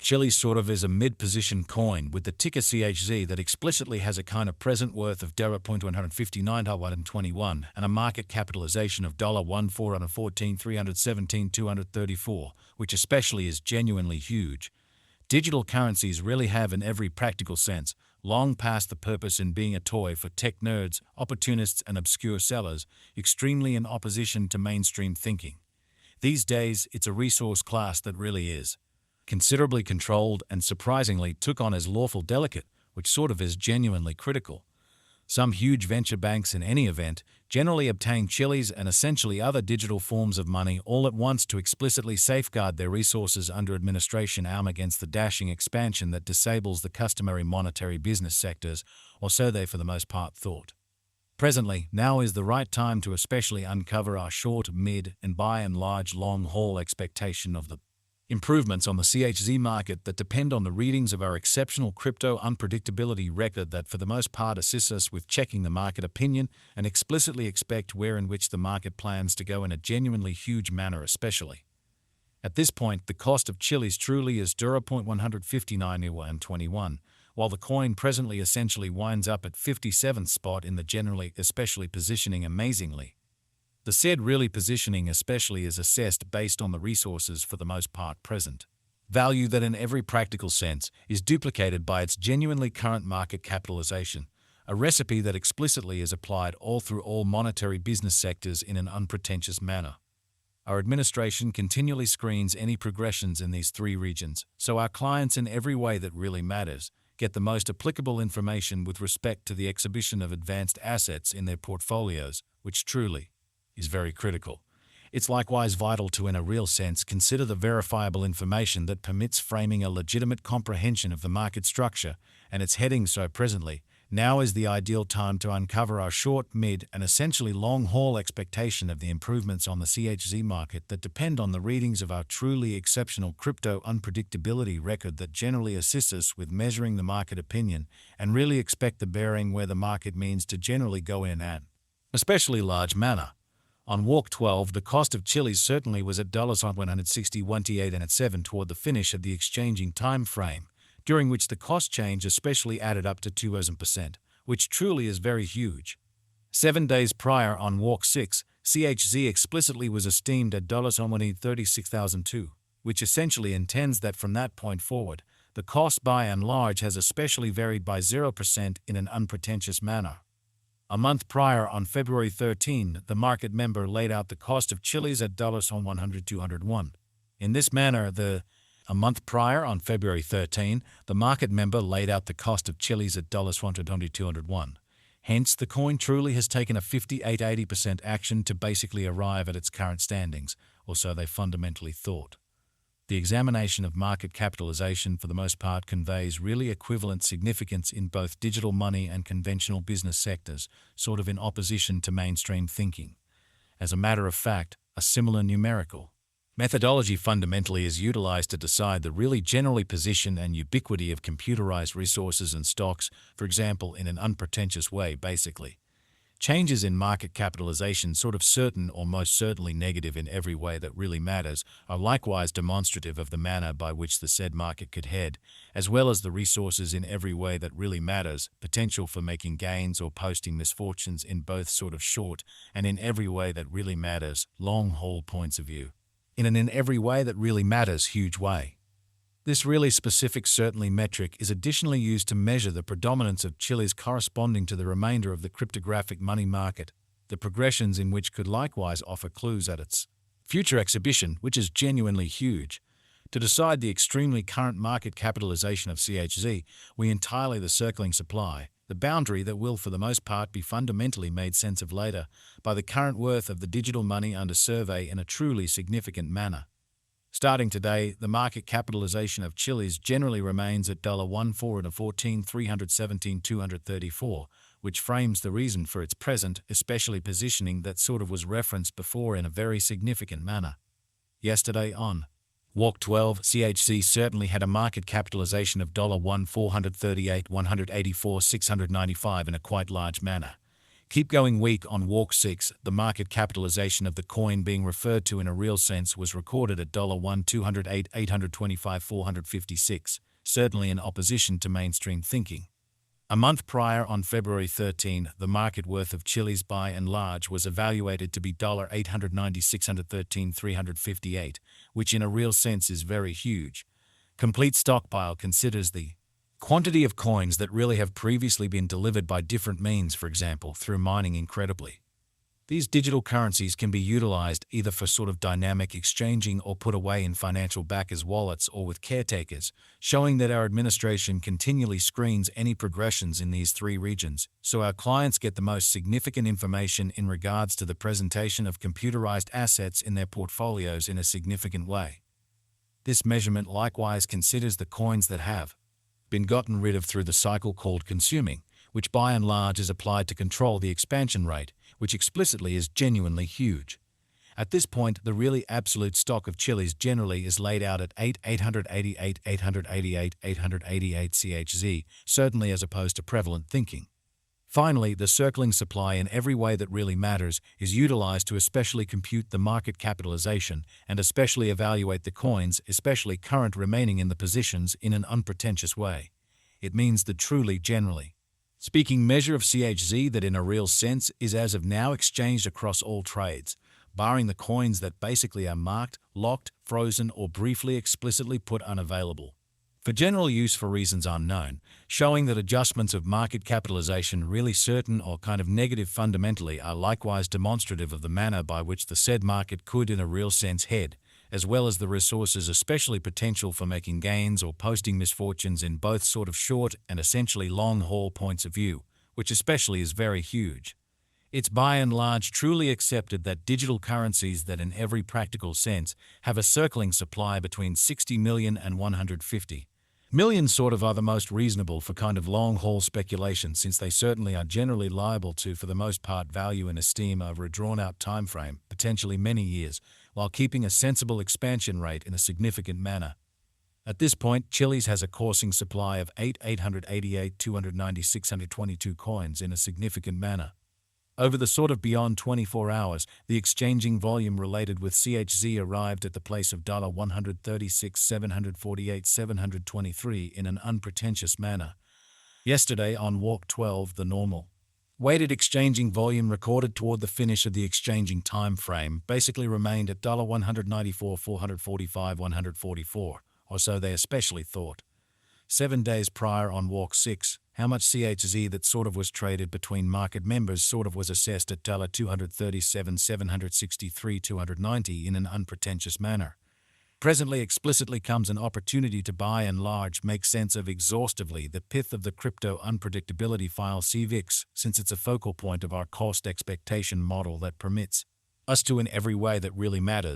Chilliz sort of is a mid-position coin with the ticker CHZ that explicitly has a kind of present worth of $159.21 and a market capitalization of $1,414,317,234, which especially is genuinely huge. Digital currencies really have, in every practical sense, long past the purpose in being a toy for tech nerds, opportunists, and obscure sellers, extremely in opposition to mainstream thinking. These days, it's a resource class that really is considerably controlled and surprisingly took on as lawful delicate, which sort of is genuinely critical. Some huge venture banks in any event generally obtain Chilliz and essentially other digital forms of money all at once to explicitly safeguard their resources under administration against the dashing expansion that disables the customary monetary business sectors, or so they for the most part thought. Presently, now is the right time to especially uncover our short, mid, and by and large long-haul expectation of the improvements on the CHZ market that depend on the readings of our exceptional crypto unpredictability record that for the most part assists us with checking the market opinion and explicitly expect where in which the market plans to go in a genuinely huge manner especially. At this point, the cost of Chilliz truly is $159.21, while the coin presently essentially winds up at 57th spot in the generally especially positioning amazingly. The said really positioning especially is assessed based on the resources for the most part present value that in every practical sense is duplicated by its genuinely current market capitalization, a recipe that explicitly is applied all through all monetary business sectors in an unpretentious manner. Our administration continually screens any progressions in these three regions, so our clients in every way that really matters get the most applicable information with respect to the exhibition of advanced assets in their portfolios, which truly is very critical. It's likewise vital to, in a real sense, consider the verifiable information that permits framing a legitimate comprehension of the market structure and its heading. So presently, now is the ideal time to uncover our short, mid, and essentially long-haul expectation of the improvements on the CHZ market that depend on the readings of our truly exceptional crypto unpredictability record that generally assists us with measuring the market opinion and really expect the bearing where the market means to generally go in an especially large manner. On Walk 12, the cost of Chilliz certainly was at $161.87 toward the finish of the exchanging time frame, during which the cost change especially added up to 2%, which truly is very huge. 7 days prior, on Walk 6, CHZ explicitly was esteemed at $36,002, which essentially intends that from that point forward, the cost by and large has especially varied by 0% in an unpretentious manner. A month prior, on February 13, the market member laid out the cost of Chilliz at $100-201. In this manner, a month prior, on February 13, the market member laid out the cost of Chilliz at $120-201. Hence, the coin truly has taken a 58-80% action to basically arrive at its current standings, or so they fundamentally thought. The examination of market capitalization for the most part conveys really equivalent significance in both digital money and conventional business sectors, sort of in opposition to mainstream thinking. As a matter of fact, a similar numerical methodology fundamentally is utilized to decide the really generally position and ubiquity of computerized resources and stocks, for example, in an unpretentious way basically. Changes in market capitalization, sort of certain or most certainly negative in every way that really matters, are likewise demonstrative of the manner by which the said market could head, as well as the resources in every way that really matters, potential for making gains or posting misfortunes in both sort of short and in every way that really matters, long-haul points of view, in an in every way that really matters huge way. This really specific certainly metric is additionally used to measure the predominance of Chilliz corresponding to the remainder of the cryptographic money market, the progressions in which could likewise offer clues at its future exhibition, which is genuinely huge. To decide the extremely current market capitalization of CHZ, we entirely the circling supply, the boundary that will for the most part be fundamentally made sense of later by the current worth of the digital money under survey in a truly significant manner. Starting today, the market capitalization of Chilliz generally remains at $1,414,317,234, which frames the reason for its present, especially positioning that sort of was referenced before in a very significant manner. Yesterday on Walk 12, CHZ certainly had a market capitalization of $1,438,184,695 in a quite large manner. Keep going week on walk 6, the market capitalization of the coin being referred to in a real sense was recorded at $1,208,825,456, certainly in opposition to mainstream thinking. A month prior, on February 13, the market worth of Chilliz by and large was evaluated to be $896,113,358, which in a real sense is very huge. Complete stockpile considers the quantity of coins that really have previously been delivered by different means, for example, through mining incredibly. These digital currencies can be utilized either for sort of dynamic exchanging or put away in financial backers' wallets or with caretakers, showing that our administration continually screens any progressions in these three regions, so our clients get the most significant information in regards to the presentation of computerized assets in their portfolios in a significant way. This measurement likewise considers the coins that have been gotten rid of through the cycle called consuming, which by and large is applied to control the expansion rate, which explicitly is genuinely huge. At this point, the really absolute stock of Chilliz generally is laid out at 888, 888, 888 CHZ, certainly as opposed to prevalent thinking. Finally, the circling supply in every way that really matters is utilized to especially compute the market capitalization and especially evaluate the coins, especially current remaining in the positions, in an unpretentious way. It means the truly generally speaking measure of CHZ that in a real sense is as of now exchanged across all trades, barring the coins that basically are marked, locked, frozen, or briefly explicitly put unavailable for general use for reasons unknown, showing that adjustments of market capitalization really certain or kind of negative fundamentally are likewise demonstrative of the manner by which the said market could in a real sense head, as well as the resources especially potential for making gains or posting misfortunes in both sort of short and essentially long-haul points of view, which especially is very huge. It's by and large truly accepted that digital currencies that in every practical sense have a circling supply between 60 million and 150 million sort of are the most reasonable for kind of long-haul speculation, since they certainly are generally liable to, for the most part, value and esteem over a drawn-out time frame, potentially many years, while keeping a sensible expansion rate in a significant manner. At this point, Chilliz has a coursing supply of 888,296,622 coins in a significant manner. Over the sort of beyond 24 hours, the exchanging volume related with CHZ arrived at the place of $136,748,723 in an unpretentious manner. Yesterday, on walk 12, the normal weighted exchanging volume recorded toward the finish of the exchanging time frame basically remained at $194,445,144, or so they especially thought. 7 days prior, on walk 6, how much CHZ that sort of was traded between market members sort of was assessed at $237,763,290 in an unpretentious manner. Presently explicitly comes an opportunity to by and large make sense of exhaustively the pith of the crypto unpredictability file CVIX, since it's a focal point of our cost expectation model that permits us to in every way that really matters